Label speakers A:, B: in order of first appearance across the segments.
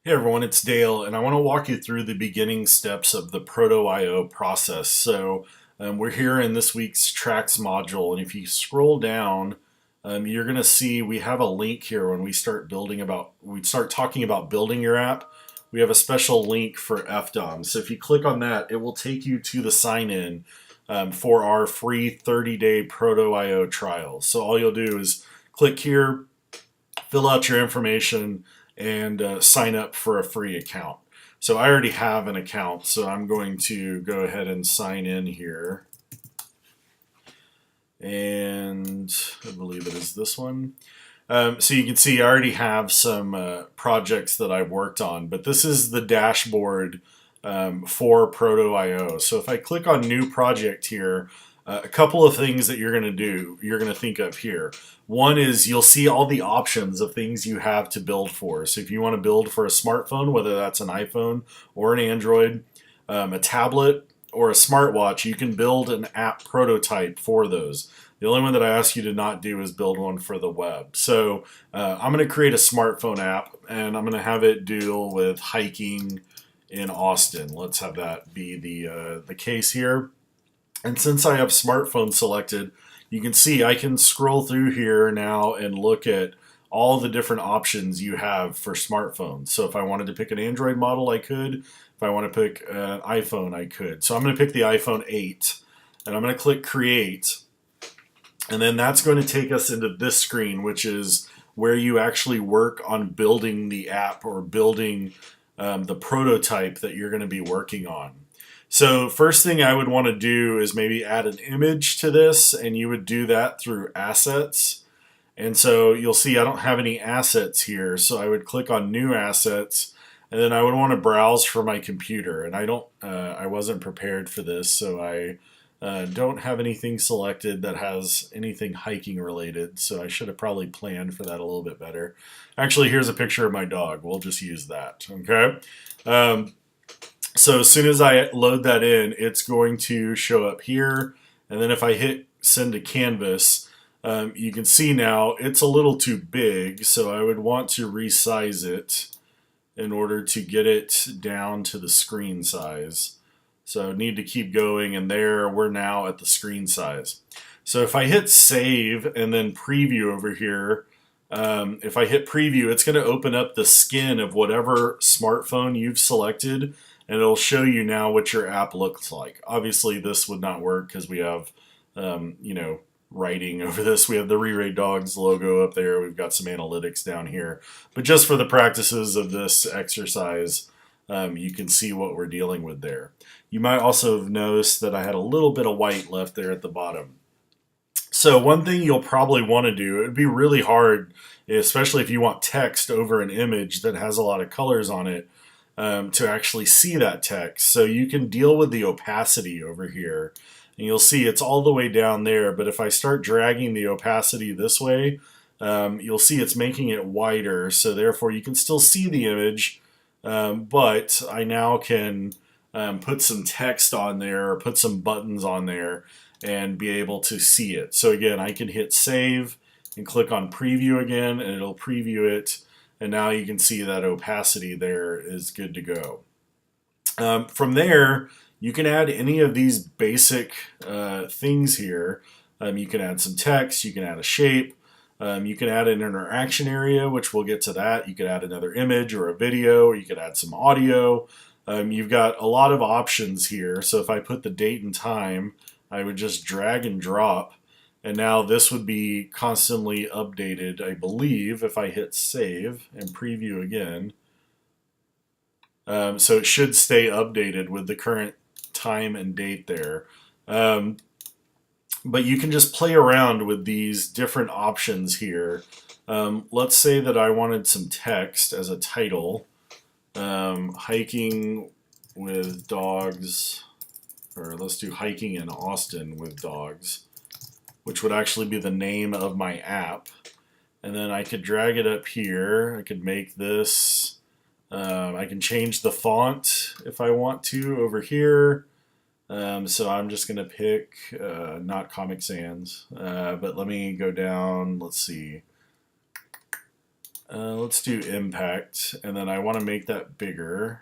A: Hey everyone, it's Dale, and I want to walk you through the beginning steps of the Proto.io process. We're here in this week's Tracks module, and if you scroll down, you're going to see we have a link here when we start talking about building your app. We have a special link for FDOM. So if you click on that, it will take you to the sign in for our free 30-day Proto.io trial. So all you'll do is click here, fill out your information, and sign up for a free account. So I already have an account, so I'm going to go ahead and sign in here. And I believe it is this one. So you can see I already have some projects that I've worked on, but this is the dashboard for Proto.io. So if I click on new project here, a couple of things that you're going to think of here. One is you'll see all the options of things you have to build for. So if you want to build for a smartphone, whether that's an iPhone or an Android, a tablet, or a smartwatch, you can build an app prototype for those. The only one that I ask you to not do is build one for the web. So I'm going to create a smartphone app, and I'm going to have it deal with hiking in Austin. Let's have that be the case here. And since I have smartphone selected, you can see I can scroll through here now and look at all the different options you have for smartphones. So if I wanted to pick an Android model, I could. If I want to pick an iPhone, I could. So I'm going to pick the iPhone 8, and I'm going to click Create. And then that's going to take us into this screen, which is where you actually work on building the app or building the prototype that you're going to be working on. So first thing I would want to do is maybe add an image to this, and you would do that through assets. And so you'll see I don't have any assets here, so I would click on new assets, and then I would want to browse for my computer. And I wasn't prepared for this, so I don't have anything selected that has anything hiking related, so I should have probably planned for that a little bit better. Actually, here's a picture of my dog. We'll just use that, okay? So as soon as I load that in, it's going to show up here. And then if I hit send to canvas, you can see now it's a little too big. So I would want to resize it in order to get it down to the screen size. So I need to keep going, and there we're now at the screen size. So if I hit save and then preview over here, if I hit preview, it's going to open up the skin of whatever smartphone you've selected, and it'll show you now what your app looks like. Obviously, this would not work because we have, writing over this. We have the Re-Ray Dogs logo up there. We've got some analytics down here. But just for the practices of this exercise, you can see what we're dealing with there. You might also have noticed that I had a little bit of white left there at the bottom. So one thing you'll probably want to do, it'd be really hard, especially if you want text over an image that has a lot of colors on it, to actually see that text. So you can deal with the opacity over here. And you'll see it's all the way down there, but if I start dragging the opacity this way, you'll see it's making it wider, so therefore you can still see the image, but I now can put some text on there or put some buttons on there and be able to see it. So again, I can hit save and click on preview again, and it'll preview it. And now you can see that opacity there is good to go. From there, you can add any of these basic things here. You can add some text, you can add a shape, you can add an interaction area, which we'll get to that. You could add another image or a video, or you could add some audio. You've got a lot of options here. So if I put the date and time, I would just drag and drop. And now this would be constantly updated, I believe, if I hit save and preview again. So it should stay updated with the current time and date there. But you can just play around with these different options here. Let's say that I wanted some text as a title. Hiking with dogs, or let's do hiking in Austin with dogs, which would actually be the name of my app. And then I could drag it up here. I could make this, I can change the font if I want to over here. So I'm just going to pick, not Comic Sans, but let me go down, let's see. Let's do impact, and then I want to make that bigger.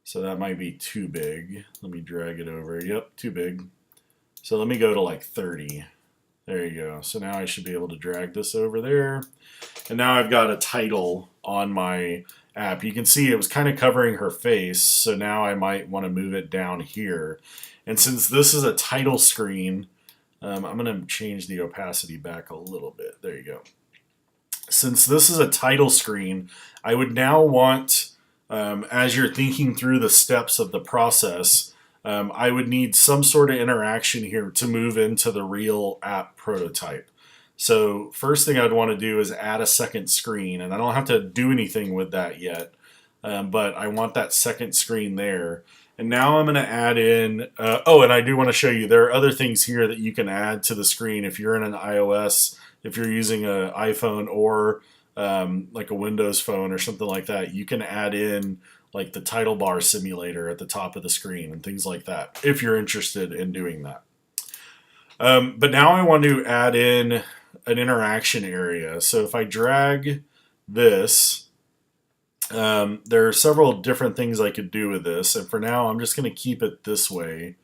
A: So that might be too big. Let me drag it over. Yep, too big. So let me go to like 30. There you go. So now I should be able to drag this over there. And now I've got a title on my app. You can see it was kind of covering her face, so now I might want to move it down here. And since this is a title screen, I'm going to change the opacity back a little bit. There you go. Since this is a title screen, I would now want, as you're thinking through the steps of the process, I would need some sort of interaction here to move into the real app prototype. So first thing I'd want to do is add a second screen, and I don't have to do anything with that yet, but I want that second screen there. And now I'm going to add in, oh, and I do want to show you, there are other things here that you can add to the screen if you're in an iOS, if you're using an iPhone or like a Windows phone or something like that. You can add in like the title bar simulator at the top of the screen and things like that, if you're interested in doing that. But now I want to add in an interaction area. So if I drag this, there are several different things I could do with this. And for now, I'm just going to keep it this way.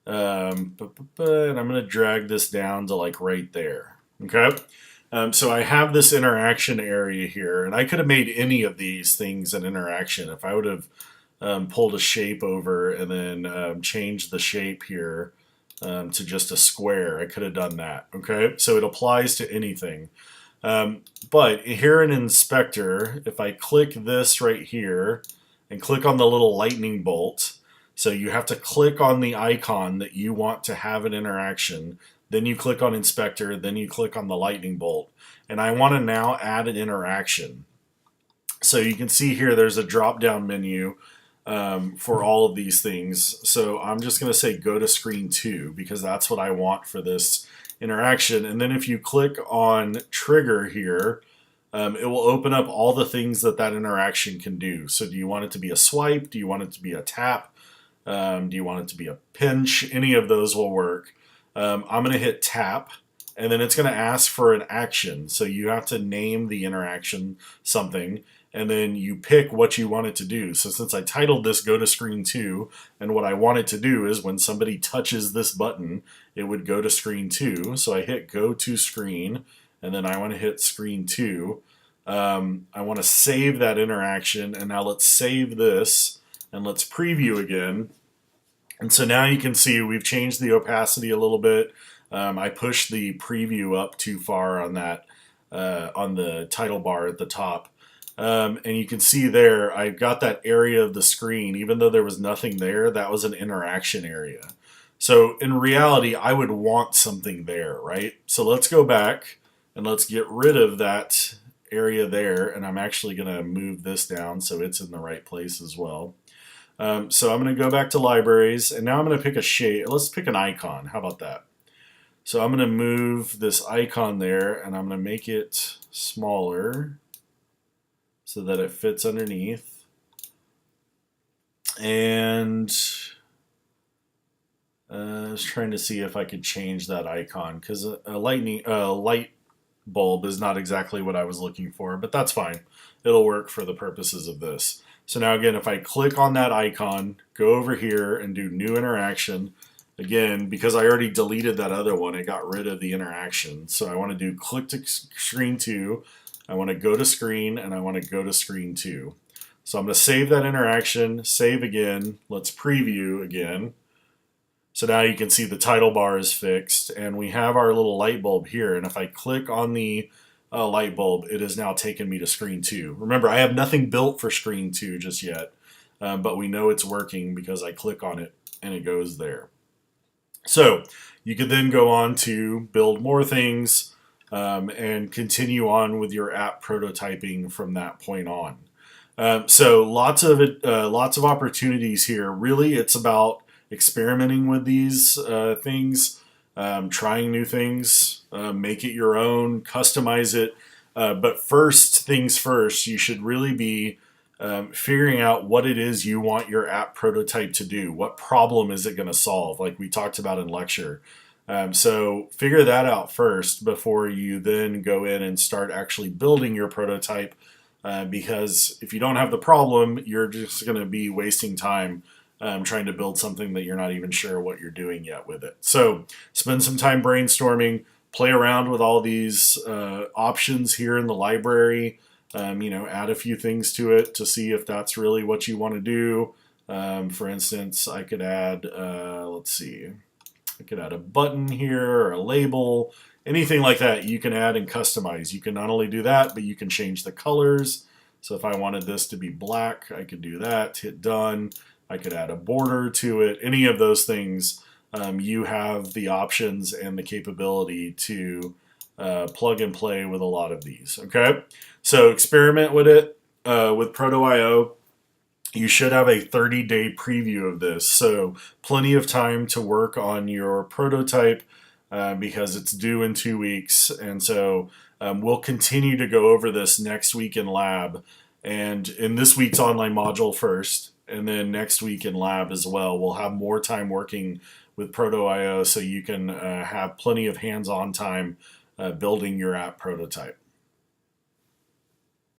A: And I'm going to drag this down to like right there. Okay. So I have this interaction area here, and I could have made any of these things an interaction. If I would have pulled a shape over and then changed the shape here to just a square, I could have done that. Okay, so it applies to anything. But here in Inspector, if I click this right here and click on the little lightning bolt, so you have to click on the icon that you want to have an interaction, then you click on Inspector, then you click on the lightning bolt. And I want to now add an interaction. So you can see here there's a drop-down menu for all of these things. So I'm just going to say go to screen 2 because that's what I want for this interaction. And then if you click on trigger here, it will open up all the things that that interaction can do. So do you want it to be a swipe? Do you want it to be a tap? Do you want it to be a pinch? Any of those will work. I'm going to hit tap, and then it's going to ask for an action. So you have to name the interaction something, and then you pick what you want it to do. So since I titled this go to screen 2, and what I want it to do is when somebody touches this button, it would go to screen 2. So I hit go to screen, and then I want to hit screen 2. I want to save that interaction, and now let's save this, and let's preview again. And so now you can see we've changed the opacity a little bit. I pushed the preview up too far on that on the title bar at the top. And you can see there, I've got that area of the screen. Even though there was nothing there, that was an interaction area. So in reality, I would want something there, right? So let's go back and let's get rid of that area there. And I'm actually going to move this down so it's in the right place as well. So I'm going to go back to libraries, and now I'm going to pick a shape. Let's pick an icon. How about that? So I'm going to move this icon there, and I'm going to make it smaller so that it fits underneath. And I was trying to see if I could change that icon, because a light bulb is not exactly what I was looking for, but that's fine. It'll work for the purposes of this. So now again, if I click on that icon, go over here and do new interaction, again, because I already deleted that other one, it got rid of the interaction. So I want to do click to screen 2, I want to go to screen, and I want to go to screen 2. So I'm going to save that interaction, save again, let's preview again. So now you can see the title bar is fixed, and we have our little light bulb here, and if I click on the light bulb, it has now taken me to screen 2. Remember, I have nothing built for screen 2 just yet, but we know it's working because I click on it and it goes there. So you could then go on to build more things and continue on with your app prototyping from that point on. So lots of opportunities here. Really, it's about experimenting with these things, trying new things, make it your own, customize it. But first things first, you should really be figuring out what it is you want your app prototype to do. What problem is it going to solve? Like we talked about in lecture. So figure that out first before you then go in and start actually building your prototype. Because if you don't have the problem, you're just going to be wasting time trying to build something that you're not even sure what you're doing yet with it. So spend some time brainstorming, play around with all these options here in the library. Add a few things to it to see if that's really what you want to do. For instance, I could add, let's see, I could add a button here or a label, anything like that you can add and customize. You can not only do that, but you can change the colors. So if I wanted this to be black, I could do that, hit done. I could add a border to it. Any of those things, you have the options and the capability to plug and play with a lot of these. Okay, so experiment with it with Proto.io. You should have a 30-day preview of this, so plenty of time to work on your prototype because it's due in 2 weeks. And so we'll continue to go over this next week in lab, and in this week's online module first, and then next week in lab as well. We'll have more time working with Proto.io so you can have plenty of hands-on time building your app prototype.